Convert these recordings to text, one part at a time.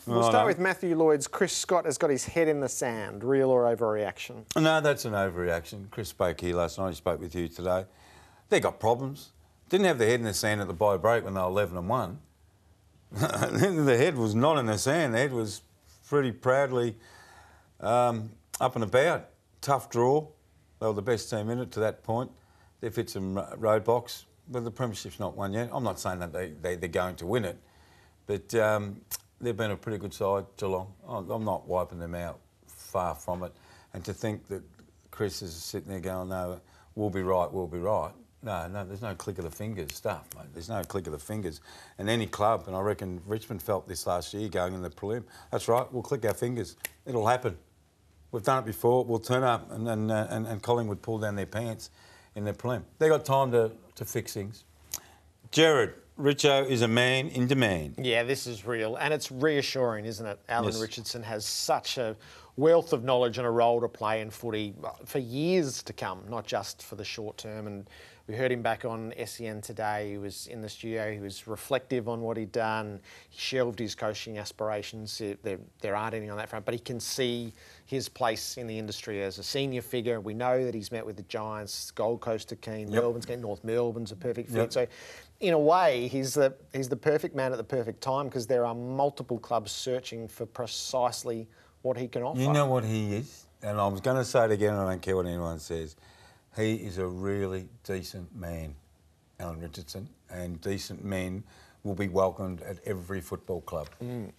We'll start with Matthew Lloyd's. Chris Scott has got his head in the sand. Real or overreaction? No, that's an overreaction. Chris spoke here last night. He spoke with you today. They got problems. Didn't have their head in the sand at the bye break when they were 11-1. The head was not in the sand. The head was pretty proudly up and about. Tough draw. They were the best team in it to that point. They've hit some roadblocks, but the premiership's not won yet. I'm not saying that they're going to win it, but they've been a pretty good side, Geelong. I'm not wiping them out, far from it. And to think that Chris is sitting there going, no, we'll be right, we'll be right. No, there's no click of the fingers stuff, mate. There's no click of the fingers. And any club, and I reckon Richmond felt this last year going in the prelim, that's right, we'll click our fingers. It'll happen. We've done it before, we'll turn up, and Collingwood pull down their pants in their prelim. They got time to fix things. Jared, Richo is a man in demand. Yeah, this is real. And it's reassuring, isn't it? Alan Richardson has such a wealth of knowledge and a role to play in footy for years to come, not just for the short term. And we heard him back on SEN today. He was in the studio. He was reflective on what he'd done. He shelved his coaching aspirations. There aren't any on that front, but he can see his place in the industry as a senior figure. We know that he's met with the Giants, Gold Coast are keen, Melbourne's keen, North Melbourne's a perfect fit. So, in a way, he's the perfect man at the perfect time because there are multiple clubs searching for precisely what he can offer. You know what he is? And I was going to say it again, I don't care what anyone says. He is a really decent man, Alan Richardson, and decent men will be welcomed at every football club. And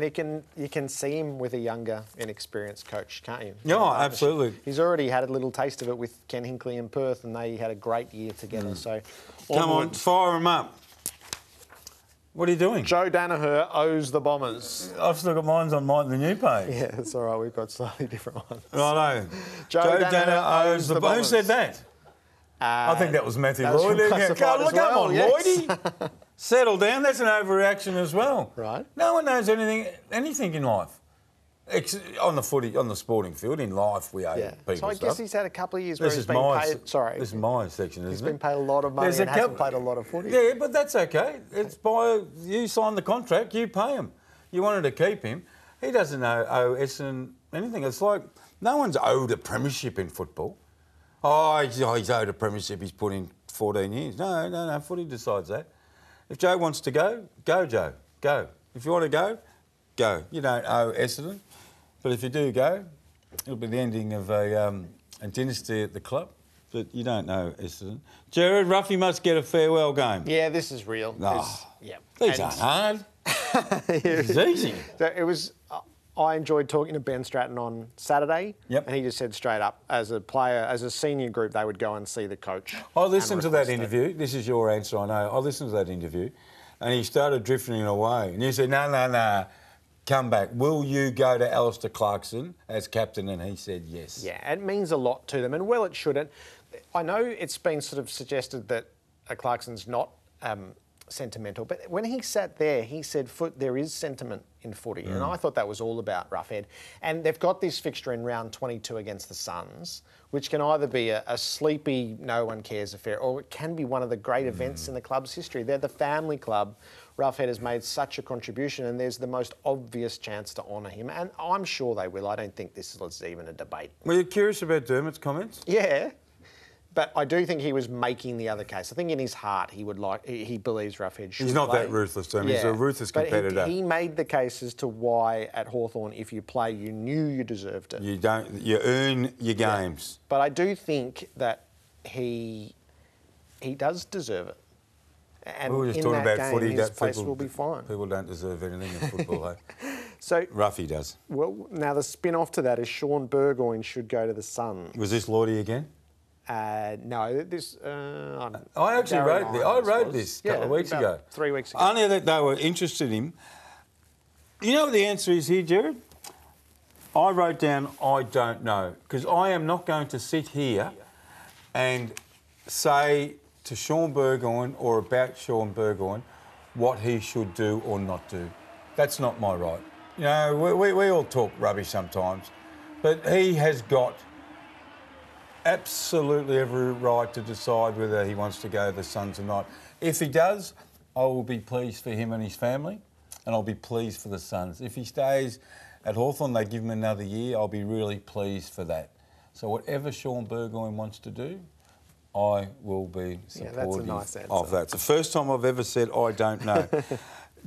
you can see him with a younger, inexperienced coach, can't you? Yeah, absolutely. He's already had a little taste of it with Ken Hinkley in Perth, and they had a great year together. So, come on, fire him up. What are you doing? Joe Danaher owes the Bombers. I've still got mine on the new page. Yeah, it's all right. We've got slightly different ones. Righto. Joe Danaher owes the Bombers. Who said that? I think that was Matthew Lloyd. Come on, Lloydie. Settle down. That's an overreaction as well. Right. No one knows anything in life. On the footy, on the sporting field, in life, we owe people So I stuff. guess he's had a couple of years where he's been paid... Sorry. This is my section, isn't it? He's been paid a lot of money and hasn't played a lot of footy. Yeah, but that's okay. It's by... You signed the contract, you pay him. You wanted to keep him. He doesn't owe Essendon anything. It's like no one's owed a premiership in football. Oh, he's owed a premiership, he's put in 14 years. No, footy decides that. If Joe wants to go, Joe, go. If you want to go. You don't owe Essendon. But if you do go, it'll be the ending of a dynasty at the club. But you don't know Essendon. Jared, Ruffy must get a farewell game. Yeah, this is real. These aren't hard. This is easy. So it was... I enjoyed talking to Ben Stratton on Saturday, and he just said straight up, as a player, as a senior group, they would go and see the coach. I listened to that interview. This is your answer, I know. I listened to that interview, and he started drifting away. And you said, no, come back. Will you go to Alistair Clarkson as captain? And he said yes. Yeah, it means a lot to them, and well, it shouldn't. I know it's been sort of suggested that Clarkson's not sentimental, but when he sat there, he said, there is sentiment in footy, and I thought that was all about Roughhead. And they've got this fixture in round 22 against the Suns, which can either be a sleepy, no one cares affair, or it can be one of the great events in the club's history. They're the family club. Roughhead has made such a contribution, and there's the most obvious chance to honour him, and I'm sure they will. I don't think this is even a debate. Were you curious about Dermot's comments? Yeah. But I do think he was making the other case. I think in his heart he believes Roughhead should He's not play. that ruthless, Dermot. He's a ruthless competitor. But he made the case as to why at Hawthorn, if you play, you knew you deserved it. You earn your games. But I do think that he does deserve it. And we were just in talking that about game, footy. his place will be fine. People don't deserve anything in football, eh? So Ruffy does. Well, now the spin-off to that is Shaun Burgoyne should go to the Suns. Was this Lordy again? No, this... I actually wrote this a couple of weeks ago. 3 weeks ago. Only that they were interested in him. You know what the answer is here, Jared? I wrote down, I don't know, because I am not going to sit here and say to Shaun Burgoyne or about Shaun Burgoyne what he should do or not do. That's not my right. You know, we all talk rubbish sometimes, but he has got absolutely every right to decide whether he wants to go to the Suns or not. If he does, I will be pleased for him and his family. and I'll be pleased for the Suns. If he stays at Hawthorn, they give him another year, I'll be really pleased for that. So whatever Shaun Burgoyne wants to do, I will be supportive of that. It's the first time I've ever said I don't know.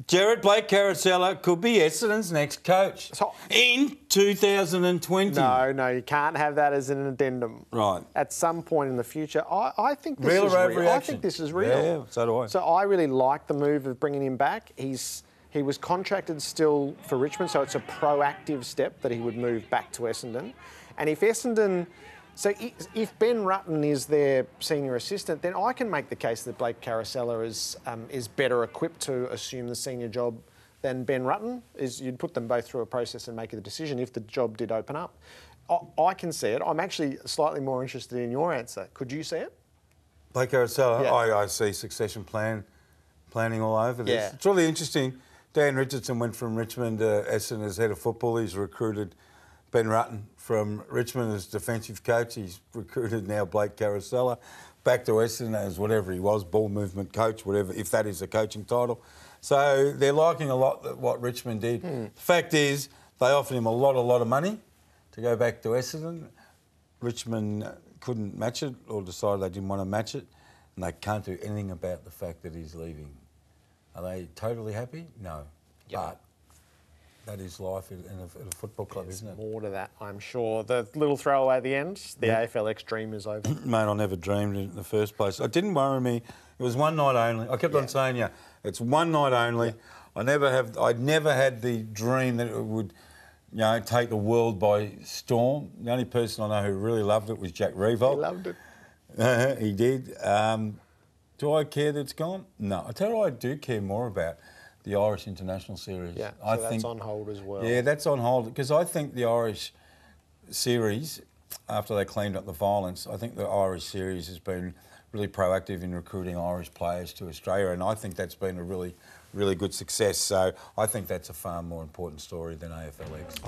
Jared Blake CARACELLA could be Essendon's next coach in 2020. No, you can't have that as an addendum. Right. At some point in the future, I think this real is real. I think this is real. Yeah, so do I. So I really like the move of bringing him back. He was contracted still for Richmond, so it's a proactive step that he would move back to Essendon. And if Essendon... So if Ben Rutten is their senior assistant, then I can make the case that Blake CARACELLA is better equipped to assume the senior job than Ben Rutten. You'd put them both through a process and make a decision if the job did open up. I can see it. I'm actually slightly more interested in your answer. Could you see it? Blake CARACELLA? Yeah. I see succession planning all over this. Yeah. It's really interesting. Dan Richardson went from Richmond to Essendon as head of football. He's recruited Ben Rutten from Richmond as defensive coach. He's recruited now Blake CARACELLA back to Essendon as whatever he was, ball movement coach, whatever, if that is a coaching title. So they're liking a lot what Richmond did. The fact is, they offered him a lot of money to go back to Essendon. Richmond couldn't match it or decided they didn't want to match it, and they can't do anything about the fact that he's leaving. Are they totally happy? No. Yep. But that is life in a football club, isn't it? More to that, I'm sure. The little throwaway at the end, the AFLX dream is over. Mate, I never dreamed it in the first place. It didn't worry me. It was one night only. I kept on saying, it's one night only. I'd never had the dream that it would, take the world by storm. The only person I know who really loved it was Jack Revolt. He loved it. He did. Do I care that it's gone? No. I tell you what I do care more about. The Irish International Series. Yeah, I think that's on hold as well. Yeah, that's on hold because I think the Irish Series, after they cleaned up the violence, I think the Irish Series has been really proactive in recruiting Irish players to Australia, and I think that's been a really good success. So I think that's a far more important story than AFLX.